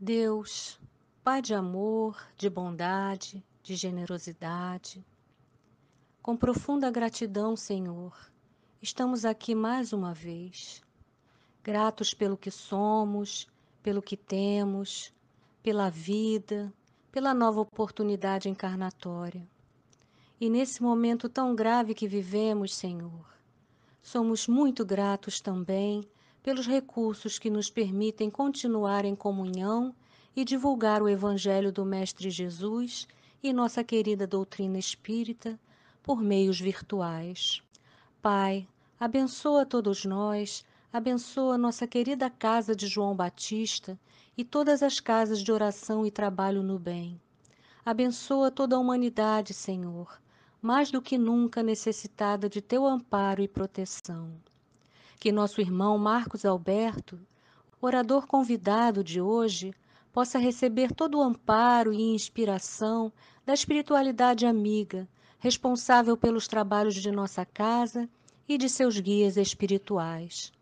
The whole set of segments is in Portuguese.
Deus, Pai de amor, de bondade, de generosidade, com profunda gratidão, Senhor, estamos aqui mais uma vez, gratos pelo que somos, pelo que temos, pela vida, pela nova oportunidade encarnatória. E nesse momento tão grave que vivemos, Senhor, somos muito gratos também pelos recursos que nos permitem continuar em comunhão e divulgar o Evangelho do Mestre Jesus e nossa querida doutrina espírita por meios virtuais. Pai, abençoa todos nós, abençoa nossa querida casa de João Batista e todas as casas de oração e trabalho no bem. Abençoa toda a humanidade, Senhor, mais do que nunca necessitada de teu amparo e proteção. Que nosso irmão Marcos Alberto, orador convidado de hoje, possa receber todo o amparo e inspiração da espiritualidade amiga, responsável pelos trabalhos de nossa casa e de seus guias espirituais.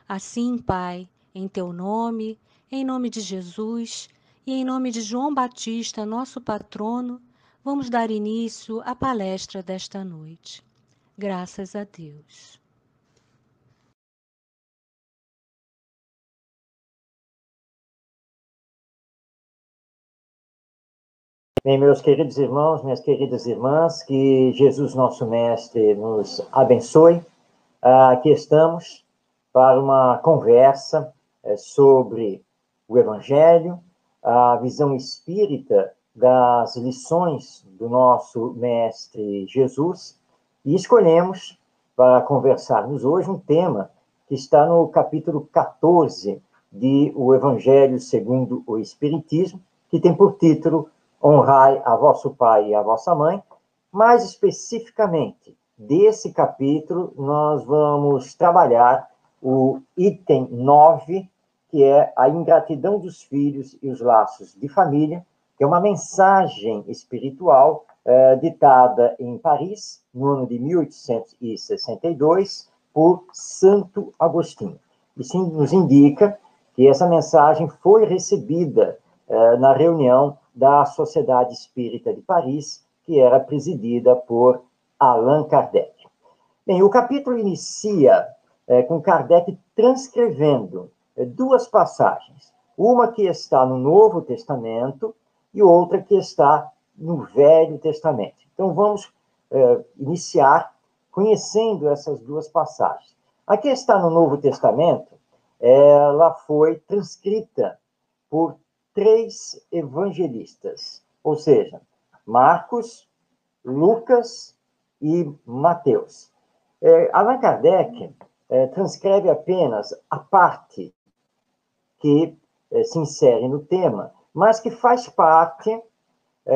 Assim, Pai, em teu nome, em nome de Jesus e em nome de João Batista, nosso patrono, vamos dar início à palestra desta noite. Graças a Deus. Bem, meus queridos irmãos, minhas queridas irmãs, que Jesus, nosso Mestre, nos abençoe. Aqui estamos para uma conversa sobre o Evangelho, a visão espírita das lições do nosso Mestre Jesus, e escolhemos para conversarmos hoje um tema que está no capítulo 14 de O Evangelho segundo o Espiritismo, que tem por título Honrai a vosso pai e a vossa mãe. Mais especificamente, desse capítulo, nós vamos trabalhar o item 9, que é a ingratidão dos filhos e os laços de família, que é uma mensagem espiritual ditada em Paris, no ano de 1862, por Santo Agostinho. Isso nos indica que essa mensagem foi recebida na reunião da Sociedade Espírita de Paris, que era presidida por Allan Kardec. Bem, o capítulo inicia com Kardec transcrevendo duas passagens, uma que está no Novo Testamento e outra que está no Velho Testamento. Então, vamos iniciar conhecendo essas duas passagens. A que está no Novo Testamento, ela foi transcrita por 3 evangelistas, ou seja, Marcos, Lucas e Mateus. Allan Kardec transcreve apenas a parte que se insere no tema, mas que faz parte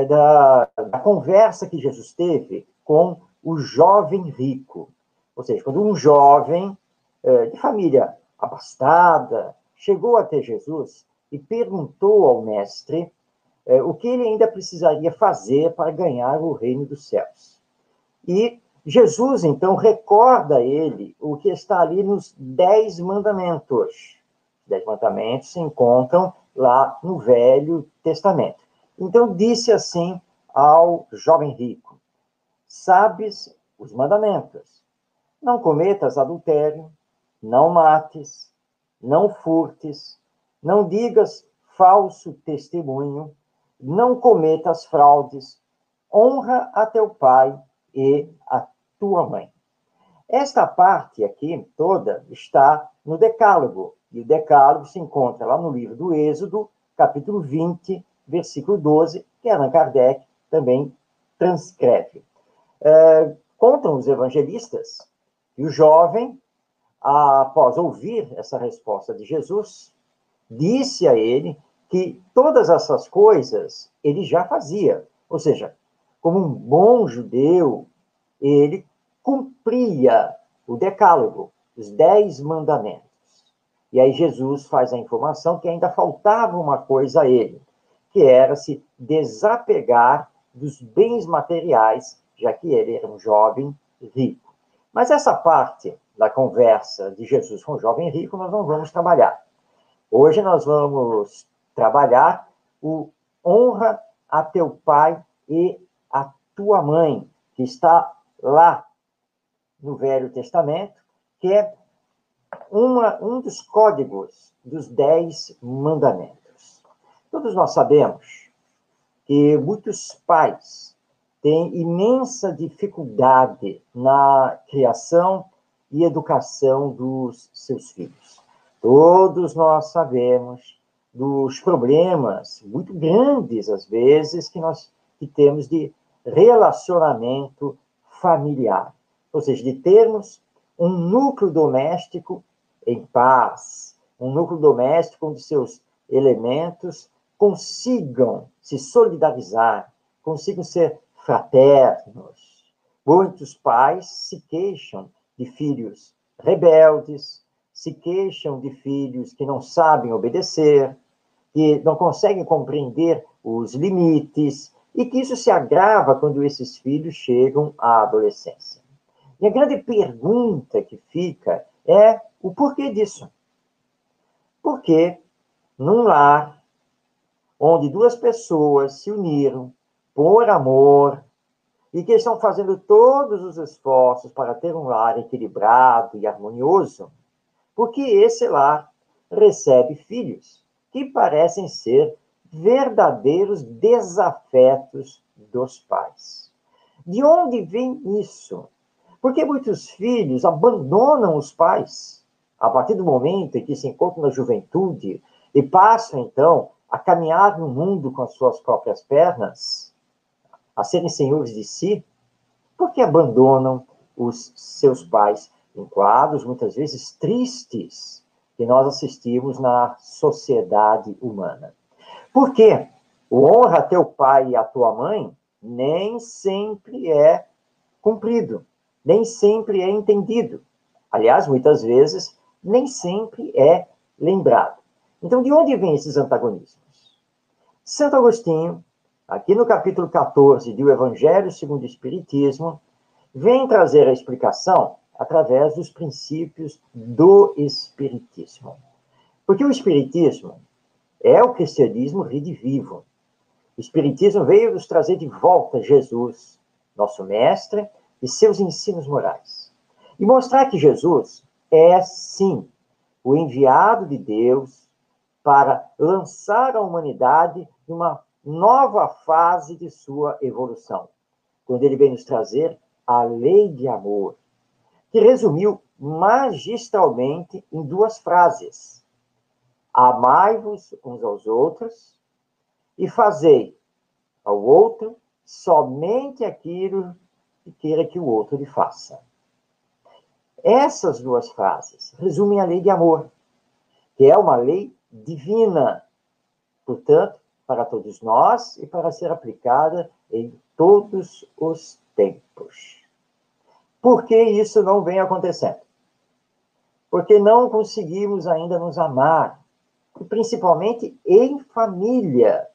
da conversa que Jesus teve com o jovem rico. Ou seja, quando um jovem de família abastada chegou até Jesus e perguntou ao mestre o que ele ainda precisaria fazer para ganhar o reino dos céus. E Jesus, então, recorda a ele o que está ali nos 10 mandamentos. Os 10 mandamentos se encontram lá no Velho Testamento. Então, disse assim ao jovem rico: sabes os mandamentos. Não cometas adultério, não mates, não furtes, não digas falso testemunho, não cometas fraudes, honra a teu pai e a tua mãe. Esta parte aqui toda está no Decálogo, e o Decálogo se encontra lá no livro do Êxodo, capítulo 20, versículo 12, que Allan Kardec também transcreve. Contam os evangelistas que o jovem, após ouvir essa resposta de Jesus, disse a ele que todas essas coisas ele já fazia. Ou seja, como um bom judeu, ele cumpria o decálogo, os 10 mandamentos. E aí Jesus faz a informação que ainda faltava uma coisa a ele, que era se desapegar dos bens materiais, já que ele era um jovem rico. Mas essa parte da conversa de Jesus com o jovem rico nós não vamos trabalhar. Hoje nós vamos trabalhar o honra a teu pai e a tua mãe, que está lá no Velho Testamento, que é um dos códigos dos 10 mandamentos. Todos nós sabemos que muitos pais têm imensa dificuldade na criação e educação dos seus filhos. Todos nós sabemos dos problemas muito grandes, às vezes, que temos de relacionamento familiar. Ou seja, de termos um núcleo doméstico em paz, um núcleo doméstico onde seus elementos consigam se solidarizar, consigam ser fraternos. Muitos pais se queixam de filhos rebeldes, se queixam de filhos que não sabem obedecer, que não conseguem compreender os limites, e que isso se agrava quando esses filhos chegam à adolescência. E a grande pergunta que fica é o porquê disso. Porque num lar onde duas pessoas se uniram por amor e que estão fazendo todos os esforços para ter um lar equilibrado e harmonioso, porque esse lar recebe filhos que parecem ser verdadeiros desafetos dos pais. De onde vem isso? Porque muitos filhos abandonam os pais a partir do momento em que se encontram na juventude e passam, então, a caminhar no mundo com as suas próprias pernas, a serem senhores de si, porque abandonam os seus pais em quadros, muitas vezes, tristes, que nós assistimos na sociedade humana. Por quê? O honra a teu pai e a tua mãe nem sempre é cumprido, nem sempre é entendido. Aliás, muitas vezes, nem sempre é lembrado. Então, de onde vêm esses antagonismos? Santo Agostinho, aqui no capítulo 14 do Evangelho segundo o Espiritismo, vem trazer a explicação através dos princípios do Espiritismo. Porque o Espiritismo é o cristianismo redivivo. O Espiritismo veio nos trazer de volta Jesus, nosso mestre, e seus ensinos morais. E mostrar que Jesus é, sim, o enviado de Deus para lançar a humanidade numa nova fase de sua evolução, quando ele vem nos trazer a lei de amor, que resumiu magistralmente em duas frases: amai-vos uns aos outros e fazei ao outro somente aquilo que queira que o outro lhe faça. Essas duas frases resumem a lei de amor, que é uma lei divina, portanto, para todos nós e para ser aplicada em todos os tempos. Por que isso não vem acontecendo? Porque não conseguimos ainda nos amar, e principalmente em família.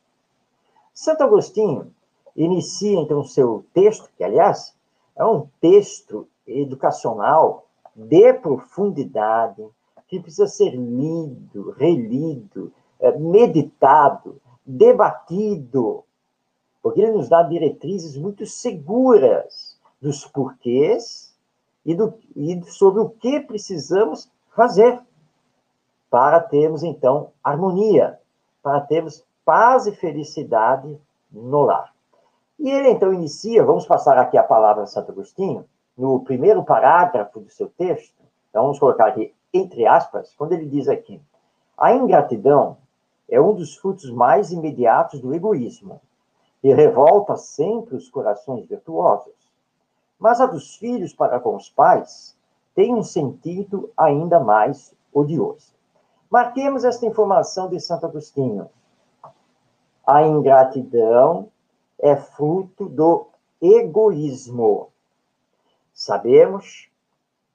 Santo Agostinho inicia, então, seu texto, que, aliás, é um texto educacional de profundidade, que precisa ser lido, relido, meditado, debatido, porque ele nos dá diretrizes muito seguras dos porquês e sobre o que precisamos fazer para termos, então, harmonia, para termos paz e felicidade no lar. E ele, então, inicia, vamos passar aqui a palavra a Santo Agostinho, no primeiro parágrafo do seu texto, então vamos colocar aqui entre aspas, quando ele diz aqui: a ingratidão é um dos frutos mais imediatos do egoísmo e revolta sempre os corações virtuosos. Mas a dos filhos para com os pais tem um sentido ainda mais odioso. Marquemos esta informação de Santo Agostinho. A ingratidão é fruto do egoísmo. Sabemos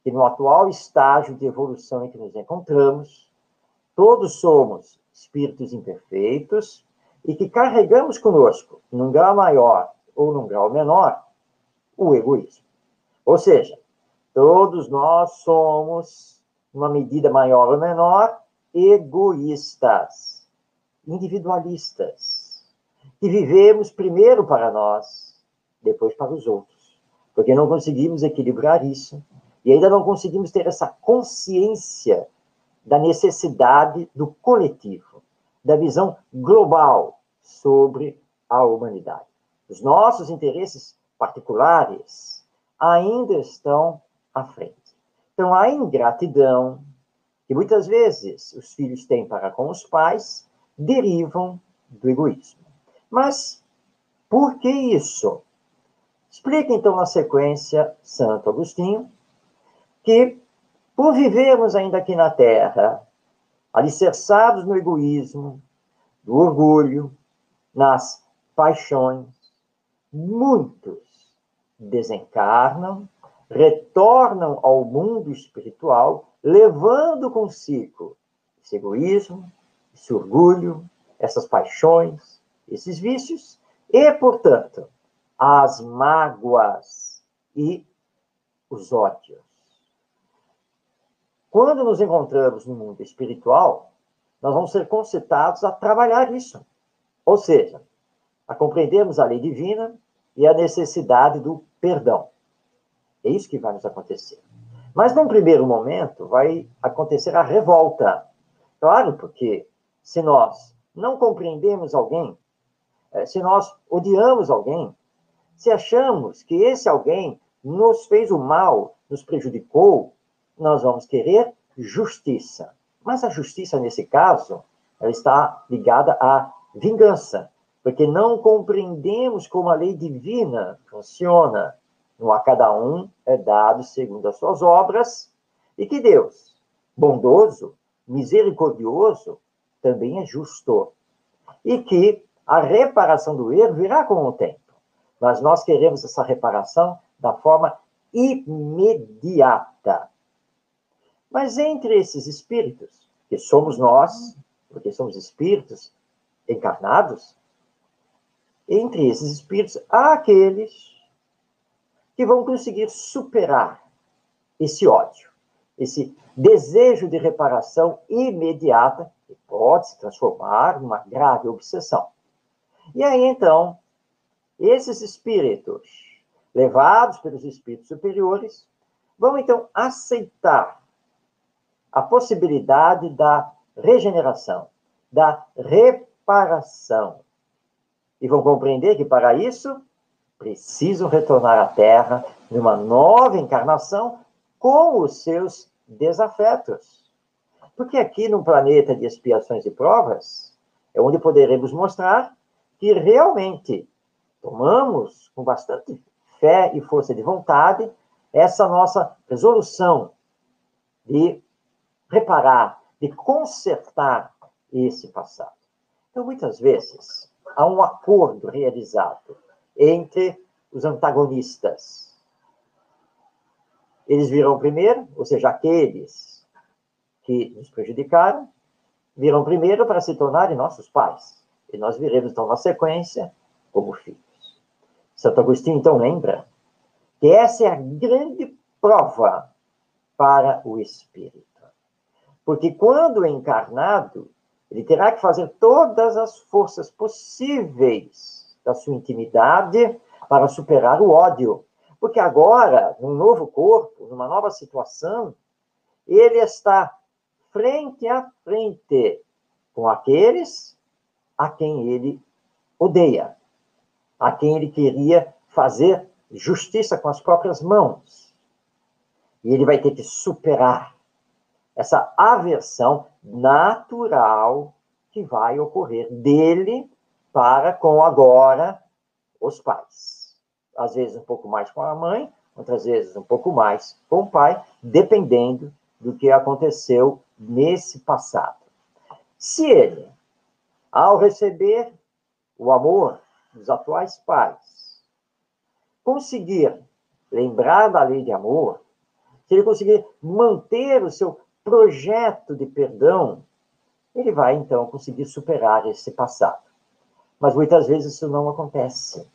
que no atual estágio de evolução em que nos encontramos, todos somos espíritos imperfeitos e que carregamos conosco, num grau maior ou num grau menor, o egoísmo. Ou seja, todos nós somos, numa medida maior ou menor, egoístas. individualistas, que vivemos primeiro para nós, depois para os outros, porque não conseguimos equilibrar isso, e ainda não conseguimos ter essa consciência da necessidade do coletivo, da visão global sobre a humanidade. Os nossos interesses particulares ainda estão à frente. Então, a ingratidão que muitas vezes os filhos têm para com os pais derivam do egoísmo. Mas por que isso? Explica então na sequência Santo Agostinho que, por vivermos ainda aqui na Terra, alicerçados no egoísmo, no orgulho, nas paixões, muitos desencarnam, retornam ao mundo espiritual, levando consigo esse egoísmo, esse orgulho, essas paixões, esses vícios, e, portanto, as mágoas e os ódios. Quando nos encontramos no mundo espiritual, nós vamos ser concitados a trabalhar isso. Ou seja, a compreendermos a lei divina e a necessidade do perdão. É isso que vai nos acontecer. Mas, num primeiro momento, vai acontecer a revolta. Claro, porque se nós não compreendemos alguém, se nós odiamos alguém, se achamos que esse alguém nos fez o mal, nos prejudicou, nós vamos querer justiça. Mas a justiça, nesse caso, ela está ligada à vingança, porque não compreendemos como a lei divina funciona. A cada um é dado segundo as suas obras, e que Deus, bondoso, misericordioso, também é justo. E que a reparação do erro virá com o tempo. Mas nós queremos essa reparação da forma imediata. Mas entre esses espíritos, que somos nós, porque somos espíritos encarnados, entre esses espíritos há aqueles que vão conseguir superar esse ódio, esse desejo de reparação imediata, que pode se transformar numa grave obsessão. E aí, então, esses espíritos, levados pelos espíritos superiores, vão, então, aceitar a possibilidade da regeneração, da reparação. E vão compreender que, para isso, precisam retornar à Terra numa nova encarnação com os seus desafetos. Porque aqui, num planeta de expiações e provas, é onde poderemos mostrar que realmente tomamos com bastante fé e força de vontade essa nossa resolução de reparar, de consertar esse passado. Então, muitas vezes, há um acordo realizado entre os antagonistas. Eles virão primeiro, ou seja, aqueles que nos prejudicaram, virão primeiro para se tornarem nossos pais. E nós viremos, então, na sequência, como filhos. Santo Agostinho, então, lembra que essa é a grande prova para o espírito. Porque quando encarnado, ele terá que fazer todas as forças possíveis da sua intimidade para superar o ódio. Porque agora, num novo corpo, numa nova situação, ele está frente a frente com aqueles a quem ele odeia, a quem ele queria fazer justiça com as próprias mãos. E ele vai ter que superar essa aversão natural que vai ocorrer dele para com agora os pais. Às vezes um pouco mais com a mãe, outras vezes um pouco mais com o pai, dependendo do que aconteceu nesse passado. Se ele, ao receber o amor dos atuais pais, conseguir lembrar da lei de amor, se ele conseguir manter o seu projeto de perdão, ele vai, então, conseguir superar esse passado. Mas, muitas vezes, isso não acontece.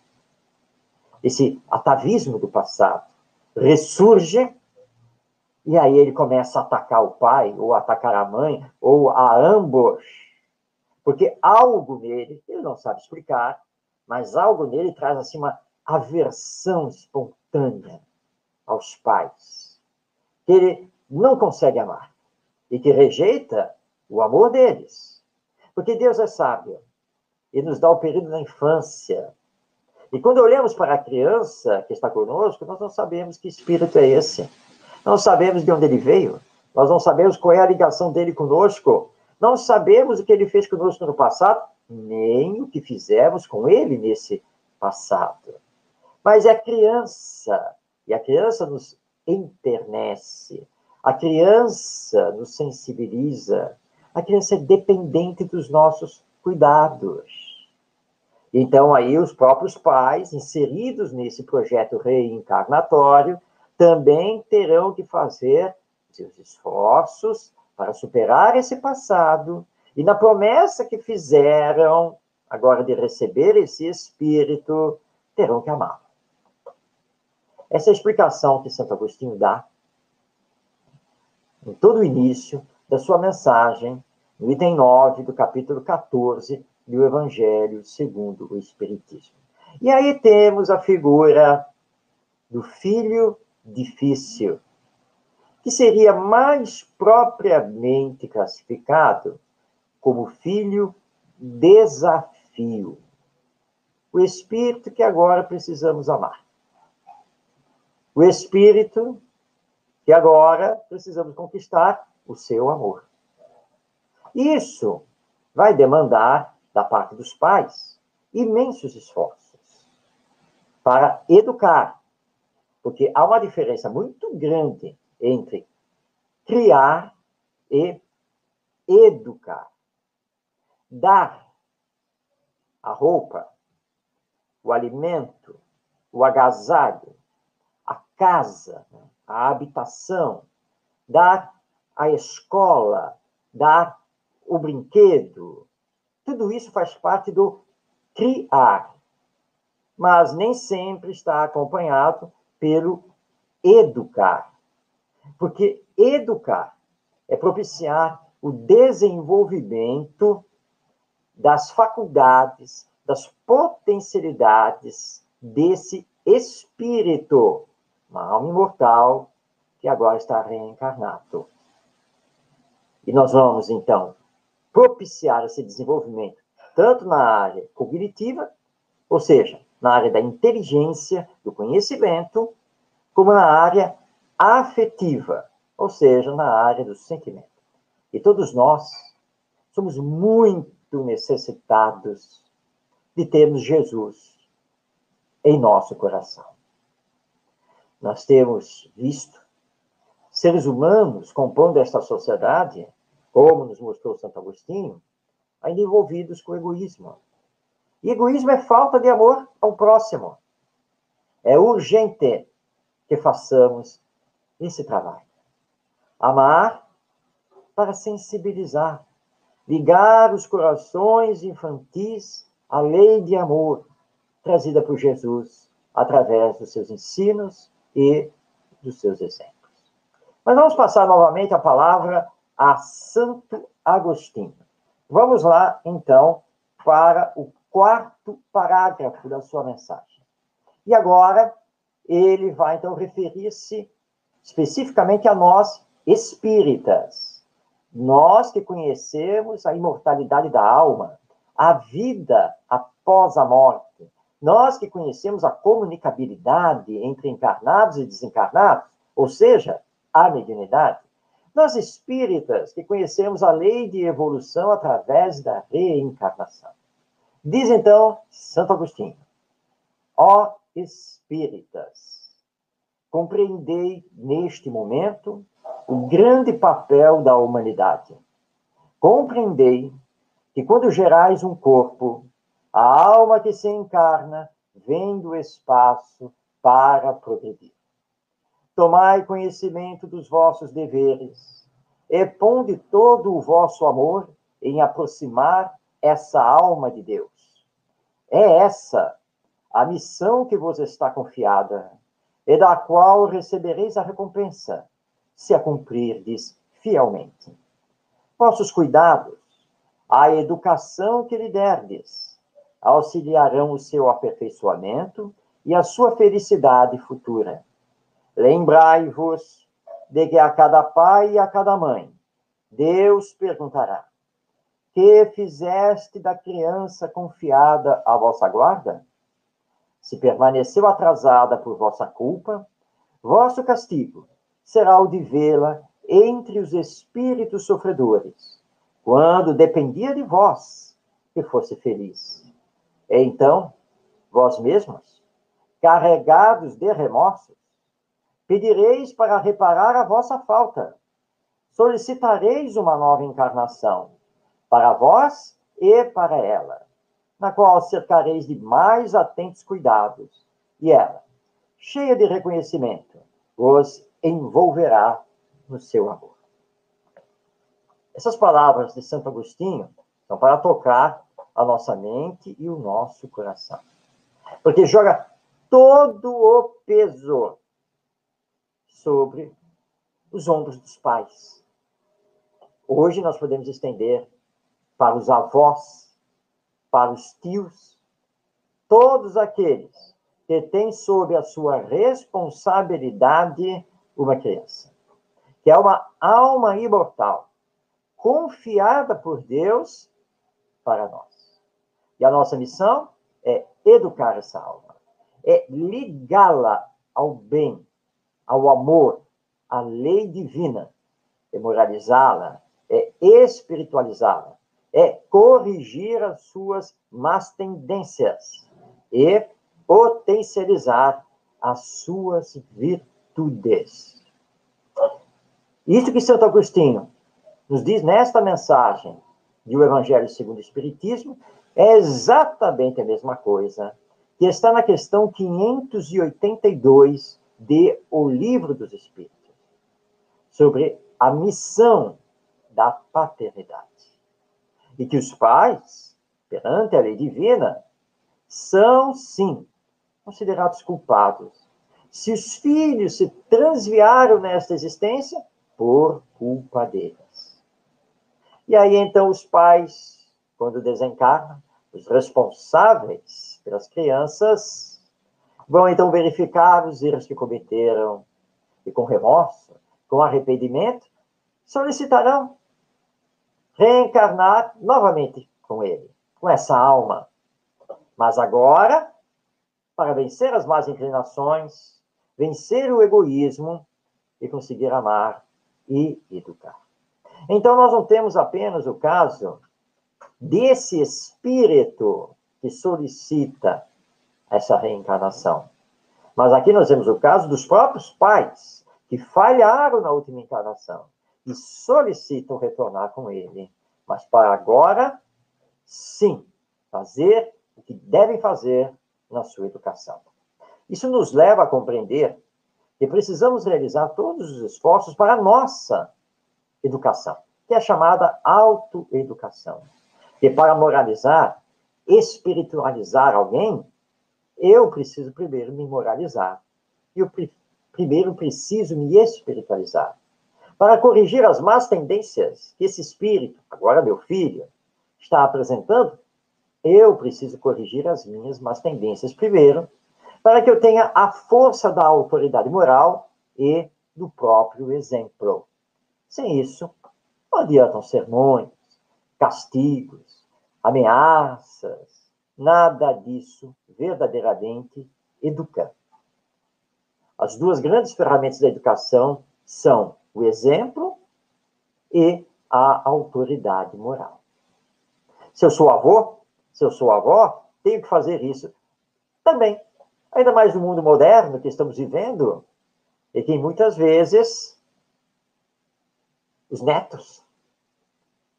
Esse atavismo do passado ressurge, e aí ele começa a atacar o pai, ou a atacar a mãe, ou a ambos. Porque algo nele, ele não sabe explicar, mas algo nele traz assim uma aversão espontânea aos pais, que ele não consegue amar e que rejeita o amor deles. Porque Deus é sábio e nos dá o período da infância. E quando olhamos para a criança que está conosco, nós não sabemos que espírito é esse. Não sabemos de onde ele veio. Nós não sabemos qual é a ligação dele conosco. Não sabemos o que ele fez conosco no passado, nem o que fizemos com ele nesse passado. Mas é a criança, e a criança nos enternece, a criança nos sensibiliza, a criança é dependente dos nossos cuidados. Então, aí, os próprios pais, inseridos nesse projeto reencarnatório, também terão que fazer seus esforços para superar esse passado e, na promessa que fizeram, agora de receber esse espírito, terão que amá-lo. Essa é a explicação que Santo Agostinho dá em todo o início da sua mensagem, no item 9 do capítulo 14 do Evangelho segundo o Espiritismo. E aí temos a figura do filho difícil, que seria mais propriamente classificado como filho desafio. O espírito que agora precisamos amar. O espírito que agora precisamos conquistar o seu amor. Isso vai demandar, da parte dos pais, imensos esforços para educar, porque há uma diferença muito grande entre criar e educar. Dar a roupa, o alimento, o agasalho, a casa, a habitação, dar a escola, dar o brinquedo, tudo isso faz parte do criar, mas nem sempre está acompanhado pelo educar. Porque educar é propiciar o desenvolvimento das faculdades, das potencialidades desse espírito, uma alma imortal que agora está reencarnado. E nós vamos, então, propiciar esse desenvolvimento, tanto na área cognitiva, ou seja, na área da inteligência, do conhecimento, como na área afetiva, ou seja, na área do sentimento. E todos nós somos muito necessitados de termos Jesus em nosso coração. Nós temos visto seres humanos compondo esta sociedade, como nos mostrou Santo Agostinho, ainda envolvidos com o egoísmo. E egoísmo é falta de amor ao próximo. É urgente que façamos esse trabalho. Amar para sensibilizar, ligar os corações infantis à lei de amor trazida por Jesus através dos seus ensinos e dos seus exemplos. Mas vamos passar novamente a palavra a Santo Agostinho. Vamos lá, então, para o quarto parágrafo da sua mensagem. E agora, ele vai, então, referir-se especificamente a nós, espíritas. Nós que conhecemos a imortalidade da alma, a vida após a morte. Nós que conhecemos a comunicabilidade entre encarnados e desencarnados, ou seja, a mediunidade. Nós espíritas que conhecemos a lei de evolução através da reencarnação. Diz então Santo Agostinho: ó espíritas, compreendei neste momento o grande papel da humanidade. Compreendei que quando gerais um corpo, a alma que se encarna vem do espaço para progredir. Tomai conhecimento dos vossos deveres e ponde todo o vosso amor em aproximar essa alma de Deus. É essa a missão que vos está confiada e da qual recebereis a recompensa, se a cumprirdes fielmente. Vossos cuidados, a educação que lhe derdes auxiliarão o seu aperfeiçoamento e a sua felicidade futura. Lembrai-vos de que a cada pai e a cada mãe, Deus perguntará: que fizeste da criança confiada à vossa guarda? Se permaneceu atrasada por vossa culpa, vosso castigo será o de vê-la entre os espíritos sofredores, quando dependia de vós que fosse feliz. Então, vós mesmos, carregados de remorsos, pedireis para reparar a vossa falta. Solicitareis uma nova encarnação, para vós e para ela, na qual cercareis de mais atentos cuidados, e ela, cheia de reconhecimento, vos envolverá no seu amor. Essas palavras de Santo Agostinho são para tocar a nossa mente e o nosso coração. Porque joga todo o peso sobre os ombros dos pais. Hoje nós podemos estender para os avós, para os tios, todos aqueles que têm sob a sua responsabilidade uma criança, que é uma alma imortal, confiada por Deus para nós. E a nossa missão é educar essa alma, é ligá-la ao bem, ao amor, à lei divina, é moralizá-la, é espiritualizá-la, é corrigir as suas más tendências e potencializar as suas virtudes. Isso que Santo Agostinho nos diz nesta mensagem do Evangelho segundo o Espiritismo é exatamente a mesma coisa que está na questão 582 de O Livro dos Espíritos, sobre a missão da paternidade. E que os pais, perante a lei divina, são, sim, considerados culpados. Se os filhos se transviaram nesta existência, por culpa deles. E aí, então, os pais, quando desencarnam, os responsáveis pelas crianças, vão, então, verificar os erros que cometeram e, com remorso, com arrependimento, solicitarão reencarnar novamente com ele, com essa alma. Mas agora, para vencer as más inclinações, vencer o egoísmo e conseguir amar e educar. Então, nós não temos apenas o caso desse espírito que solicita essa reencarnação. Mas aqui nós temos o caso dos próprios pais que falharam na última encarnação e solicitam retornar com ele. Mas para agora, sim, fazer o que devem fazer na sua educação. Isso nos leva a compreender que precisamos realizar todos os esforços para a nossa educação, que é chamada autoeducação. E para moralizar, espiritualizar alguém, eu preciso primeiro me moralizar. Eu primeiro preciso me espiritualizar. Para corrigir as más tendências que esse espírito, agora meu filho, está apresentando, eu preciso corrigir as minhas más tendências primeiro, para que eu tenha a força da autoridade moral e do próprio exemplo. Sem isso, não adiantam sermões, castigos, ameaças, nada disso verdadeiramente educa. As duas grandes ferramentas da educação são o exemplo e a autoridade moral. Se eu sou avô, se eu sou avó, tenho que fazer isso também. Ainda mais no mundo moderno que estamos vivendo, e que muitas vezes os netos,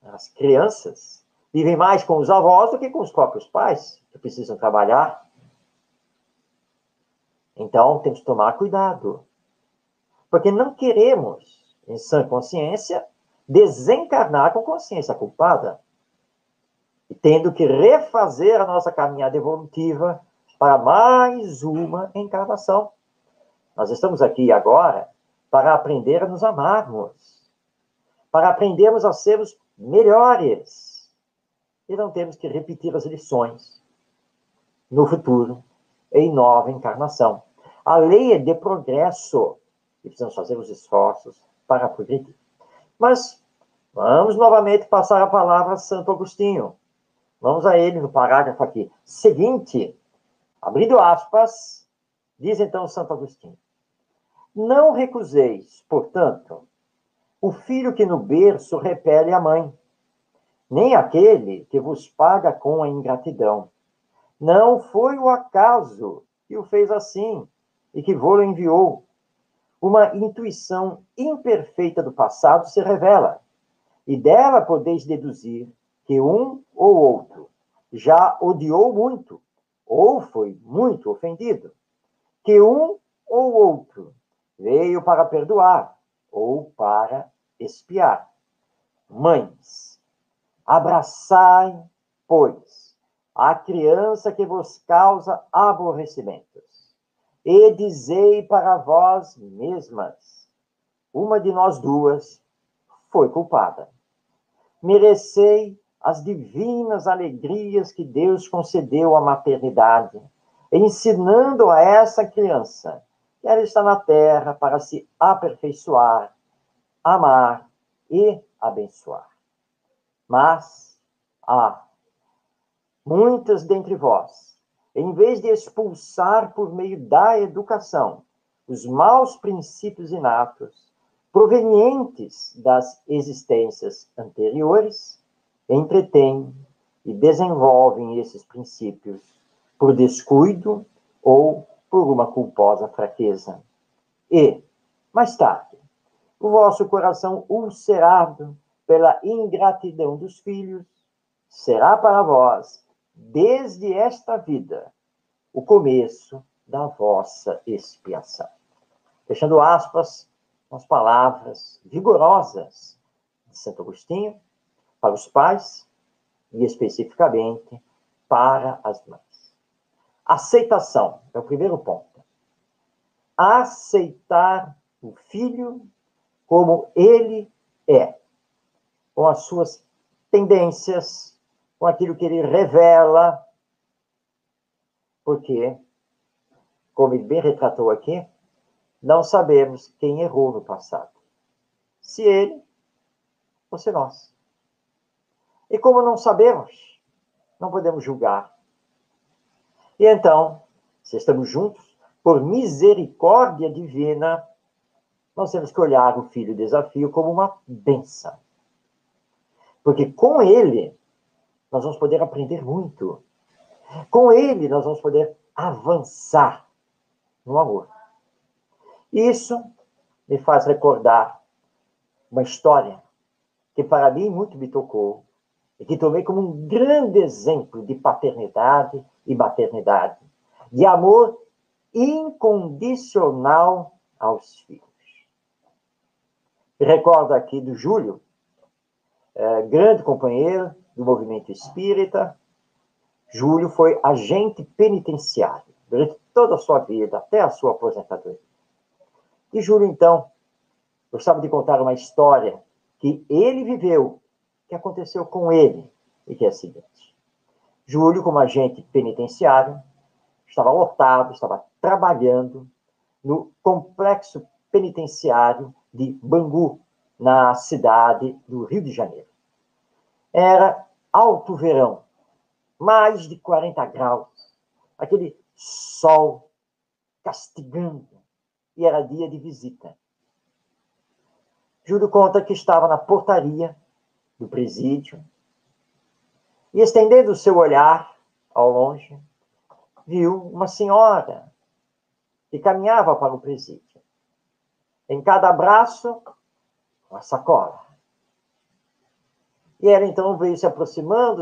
as crianças, vivem mais com os avós do que com os próprios pais, que precisam trabalhar. Então, temos que tomar cuidado. Porque não queremos, em sã consciência, desencarnar com consciência culpada. E tendo que refazer a nossa caminhada evolutiva para mais uma encarnação. Nós estamos aqui agora para aprender a nos amarmos, para aprendermos a sermos melhores, e não temos que repetir as lições no futuro, em nova encarnação. A lei é de progresso e precisamos fazer os esforços para progredir. Mas vamos novamente passar a palavra a Santo Agostinho. Vamos a ele no parágrafo aqui. Seguinte, abrindo aspas, diz então Santo Agostinho: não recuseis, portanto, o filho que no berço repele a mãe, nem aquele que vos paga com a ingratidão. Não foi o acaso que o fez assim e que vô-lo enviou. Uma intuição imperfeita do passado se revela, e dela podeis deduzir que um ou outro já odiou muito, ou foi muito ofendido, que um ou outro veio para perdoar ou para expiar. Mães, abraçai, pois, a criança que vos causa aborrecimentos, e dizei para vós mesmas: uma de nós duas foi culpada. Merecei as divinas alegrias que Deus concedeu à maternidade, ensinando a essa criança que ela está na terra para se aperfeiçoar, amar e abençoar. Mas, muitas dentre vós, em vez de expulsar por meio da educação os maus princípios inatos, provenientes das existências anteriores, entretêm e desenvolvem esses princípios por descuido ou por uma culposa fraqueza. E, mais tarde, o vosso coração ulcerado pela ingratidão dos filhos será para vós, desde esta vida, o começo da vossa expiação. Fechando aspas, as palavras vigorosas de Santo Agostinho para os pais e especificamente para as mães. Aceitação é o primeiro ponto. Aceitar o filho como ele é, com as suas tendências, com aquilo que ele revela, porque, como ele bem retratou aqui, não sabemos quem errou no passado. Se ele ou se nós. E como não sabemos, não podemos julgar. E então, se estamos juntos, por misericórdia divina, nós temos que olhar o filho desafio como uma bênção. Porque com ele, nós vamos poder aprender muito. Com ele, nós vamos poder avançar no amor. Isso me faz recordar uma história que para mim muito me tocou e que tomei como um grande exemplo de paternidade e maternidade, de amor incondicional aos filhos. Me recordo aqui do Júlio, grande companheiro do movimento espírita. Júlio foi agente penitenciário durante toda a sua vida, até a sua aposentadoria. E Júlio, então, gostava de contar uma história que ele viveu, que aconteceu com ele, e que é a seguinte. Júlio, como agente penitenciário, estava lotado, estava trabalhando no complexo penitenciário de Bangu, na cidade do Rio de Janeiro. Era alto verão, mais de 40 graus, aquele sol castigando, e era dia de visita. Júlio conta que estava na portaria do presídio e, estendendo o seu olhar ao longe, viu uma senhora que caminhava para o presídio. Em cada braço, uma sacola. E ela então veio se aproximando,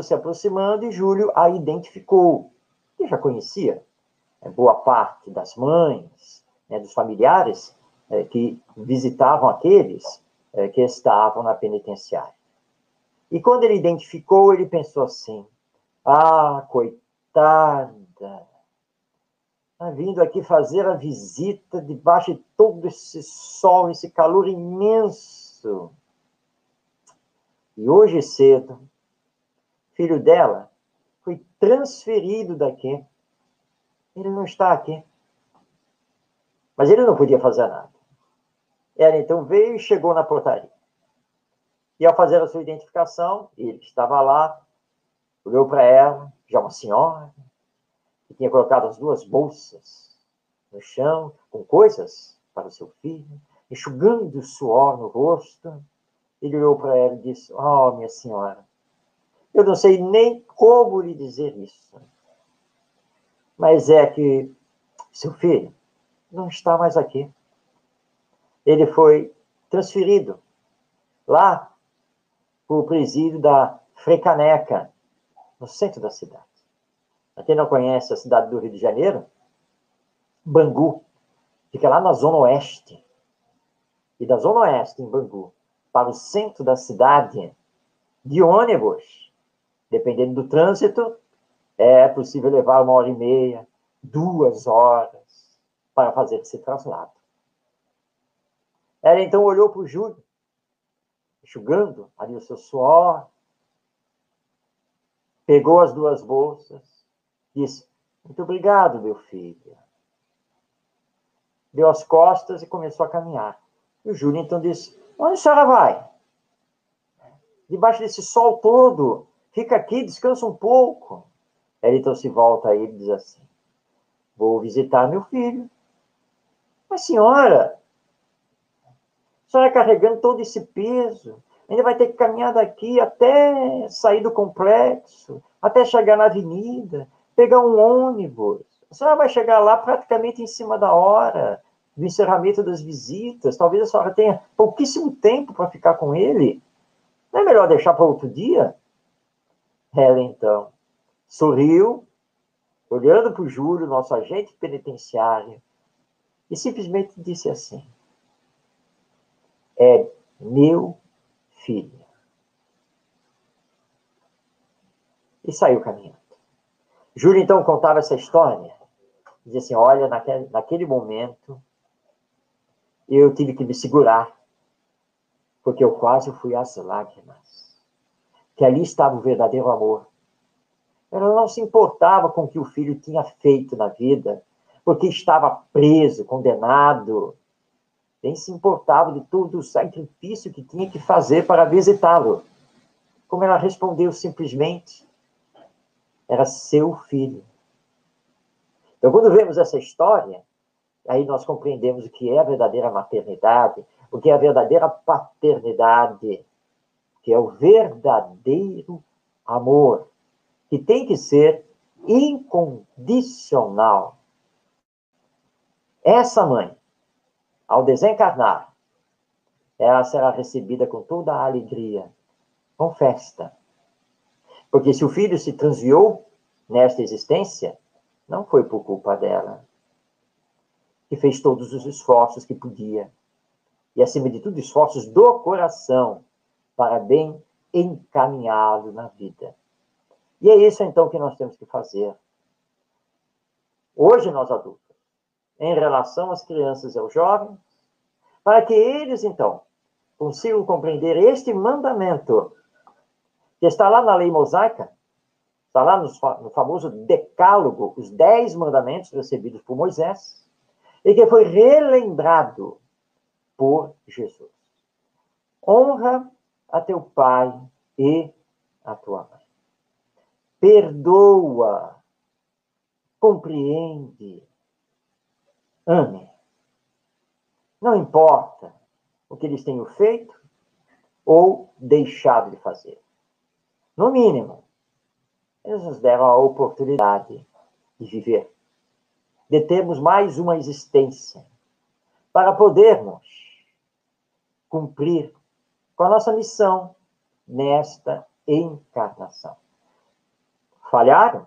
e Júlio a identificou. E já conhecia boa parte das mães, dos familiares que visitavam aqueles que estavam na penitenciária. E quando ele identificou, ele pensou assim: ah, coitada, está vindo aqui fazer a visita debaixo de todo esse sol, esse calor imenso. E hoje cedo filho dela, foi transferido daqui. Ele não está aqui. Mas ele não podia fazer nada. Ela então veio e chegou na portaria. E ao fazer a sua identificação, ele estava lá, olhou para ela, já uma senhora, que tinha colocado as duas bolsas no chão, com coisas para o seu filho, enxugando o suor no rosto. Ele olhou para ela e disse: "Oh, minha senhora, eu não sei nem como lhe dizer isso, mas é que seu filho não está mais aqui. Ele foi transferido lá para o presídio da Frecaneca, no centro da cidade. Para quem não conhece a cidade do Rio de Janeiro, Bangu fica lá na Zona Oeste. E da Zona Oeste, em Bangu, para o centro da cidade, de ônibus, dependendo do trânsito, é possível levar 1h30, 2 horas para fazer esse traslado. Ela então olhou para o Júlio, enxugando ali o seu suor, pegou as duas bolsas, disse: "Muito obrigado, meu filho." Deu as costas e começou a caminhar. E o Júlio então disse: "Onde a senhora vai? Debaixo desse sol todo, fica aqui, descansa um pouco." Ela então se volta a ele e diz assim: "Vou visitar meu filho." "Mas senhora carregando todo esse peso, ainda vai ter que caminhar daqui até sair do complexo, até chegar na avenida, pegar um ônibus. A senhora vai chegar lá praticamente em cima da hora do encerramento das visitas. Talvez a senhora tenha pouquíssimo tempo para ficar com ele. Não é melhor deixar para outro dia?" Ela, então, sorriu, olhando para o Júlio, nosso agente penitenciário, e simplesmente disse assim: "É meu filho." E saiu caminhando. Júlio, então, contava essa história. Dizia assim: "Olha, naquele momento, eu tive que me segurar, porque eu quase fui às lágrimas. Que ali estava o verdadeiro amor. Ela não se importava com o que o filho tinha feito na vida, porque estava preso, condenado. Nem se importava de todo o sacrifício que tinha que fazer para visitá-lo. Como ela respondeu simplesmente: era seu filho." Então, quando vemos essa história, aí nós compreendemos o que é a verdadeira maternidade, o que é a verdadeira paternidade, que é o verdadeiro amor, que tem que ser incondicional. Essa mãe, ao desencarnar, ela será recebida com toda a alegria, com festa. Porque se o filho se transviou nesta existência, não foi por culpa dela, que fez todos os esforços que podia, e acima de tudo, esforços do coração, para bem encaminhá-lo na vida. E é isso, então, que nós temos que fazer. Hoje, nós adultos, em relação às crianças e aos jovens, para que eles, então, consigam compreender este mandamento, que está lá na lei mosaica, está lá no famoso decálogo, os 10 mandamentos recebidos por Moisés, e que foi relembrado por Jesus. Honra a teu pai e a tua mãe. Perdoa, compreende, ame. Não importa o que eles tenham feito ou deixado de fazer. No mínimo, eles nos deram a oportunidade de viver, de termos mais uma existência, para podermos cumprir com a nossa missão nesta encarnação. Falharam?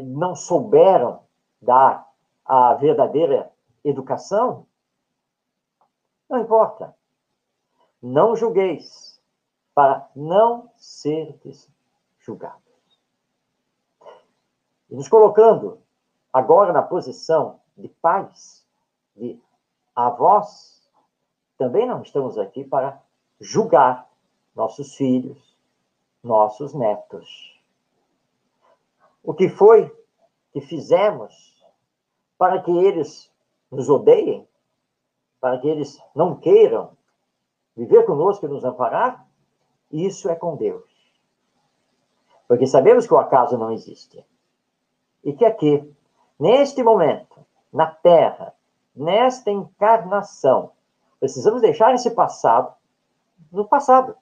Não souberam dar a verdadeira educação? Não importa. Não julgueis, para não serdes julgados. E nos colocando agora na posição de pais, de avós, também não estamos aqui para julgar nossos filhos, nossos netos. O que foi que fizemos para que eles nos odeiem? Para que eles não queiram viver conosco e nos amparar? Isso é com Deus. Porque sabemos que o acaso não existe. E que aqui, neste momento, na Terra, nesta encarnação, precisamos deixar esse passado no passado,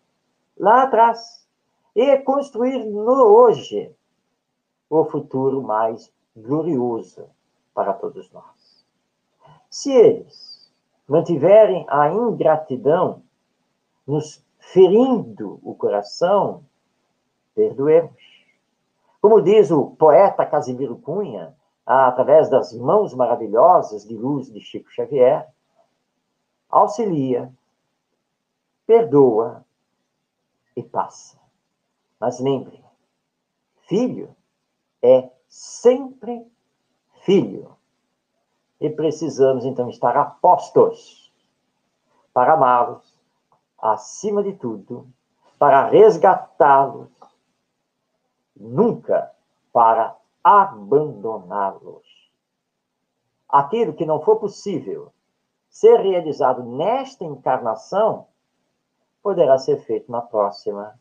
lá atrás, e construir no hoje o futuro mais glorioso para todos nós. Se eles mantiverem a ingratidão, nos ferindo o coração, perdoemos. Como diz o poeta Casimiro Cunha, através das mãos maravilhosas de luz de Chico Xavier, auxilia, perdoa e passa. Mas lembre, filho é sempre filho. E precisamos, então, estar apostos para amá-los, acima de tudo, para resgatá-los, nunca para abandoná-los. Aquilo que não for possível ser realizado nesta encarnação, poderá ser feito na próxima,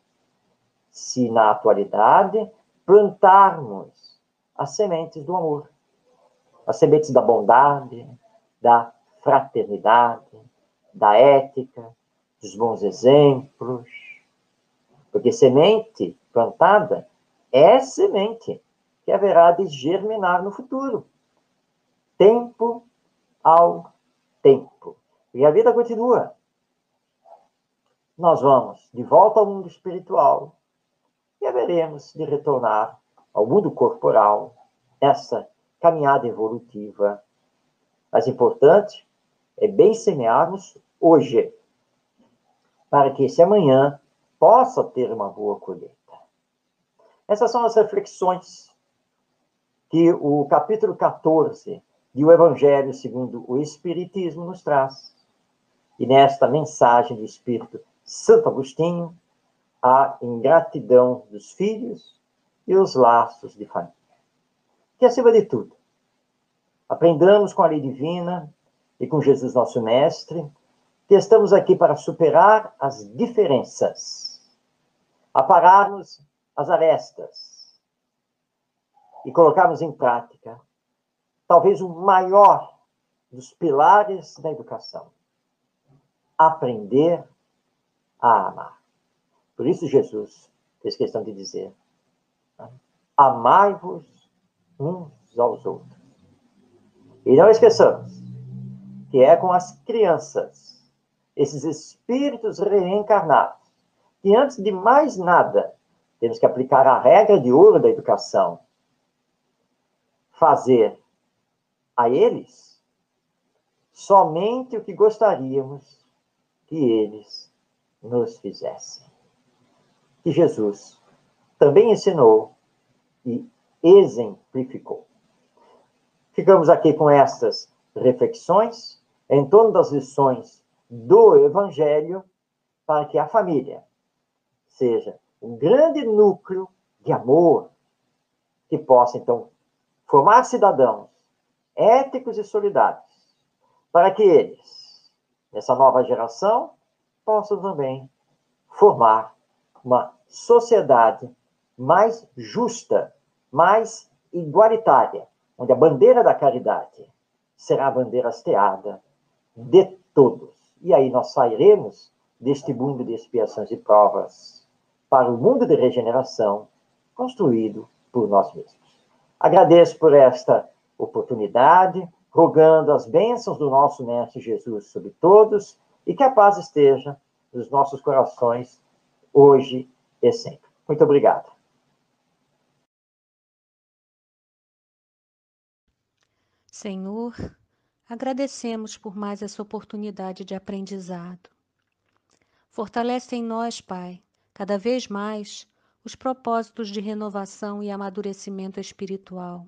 se na atualidade plantarmos as sementes do amor, as sementes da bondade, da fraternidade, da ética, dos bons exemplos. Porque semente plantada é semente que haverá de germinar no futuro. Tempo ao tempo. E a vida continua. Nós vamos de volta ao mundo espiritual e haveremos de retornar ao mundo corporal, essa caminhada evolutiva. Mas importante é bem semearmos hoje, para que esse amanhã possa ter uma boa colheita. Essas são as reflexões que o capítulo 14 do Evangelho segundo o Espiritismo nos traz. E nesta mensagem do Espírito Santo Agostinho, a ingratidão dos filhos e os laços de família. Que, acima de tudo, aprendamos com a lei divina e com Jesus nosso Mestre, que estamos aqui para superar as diferenças, apararmos as arestas e colocarmos em prática talvez o maior dos pilares da educação: aprender a amar. Por isso Jesus fez questão de dizer: amai-vos uns aos outros. E não esqueçamos que é com as crianças, esses espíritos reencarnados, que antes de mais nada temos que aplicar a regra de ouro da educação: fazer a eles somente o que gostaríamos que eles nos fizessem. Que Jesus também ensinou e exemplificou. Ficamos aqui com estas reflexões em torno das lições do Evangelho, para que a família seja um grande núcleo de amor que possa, então, formar cidadãos éticos e solidários, para que eles, nessa nova geração, possam também formar uma sociedade mais justa, mais igualitária, onde a bandeira da caridade será a bandeira hasteada de todos. E aí nós sairemos deste mundo de expiações e provas para o mundo de regeneração construído por nós mesmos. Agradeço por esta oportunidade, rogando as bênçãos do nosso Mestre Jesus sobre todos e que a paz esteja nos nossos corações hoje e sempre. Muito obrigado. Senhor, agradecemos por mais essa oportunidade de aprendizado. Fortalece em nós, Pai, cada vez mais os propósitos de renovação e amadurecimento espiritual.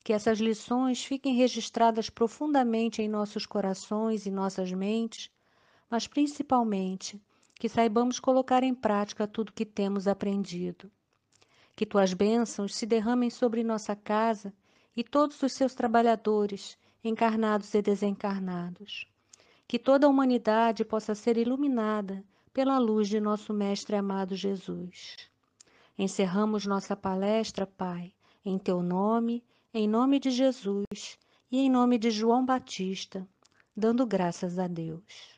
Que essas lições fiquem registradas profundamente em nossos corações e nossas mentes, mas principalmente que saibamos colocar em prática tudo que temos aprendido. Que tuas bênçãos se derramem sobre nossa casa e todos os seus trabalhadores, encarnados e desencarnados. Que toda a humanidade possa ser iluminada pela luz de nosso Mestre amado Jesus. Encerramos nossa palestra, Pai, em teu nome, em nome de Jesus e em nome de João Batista, dando graças a Deus.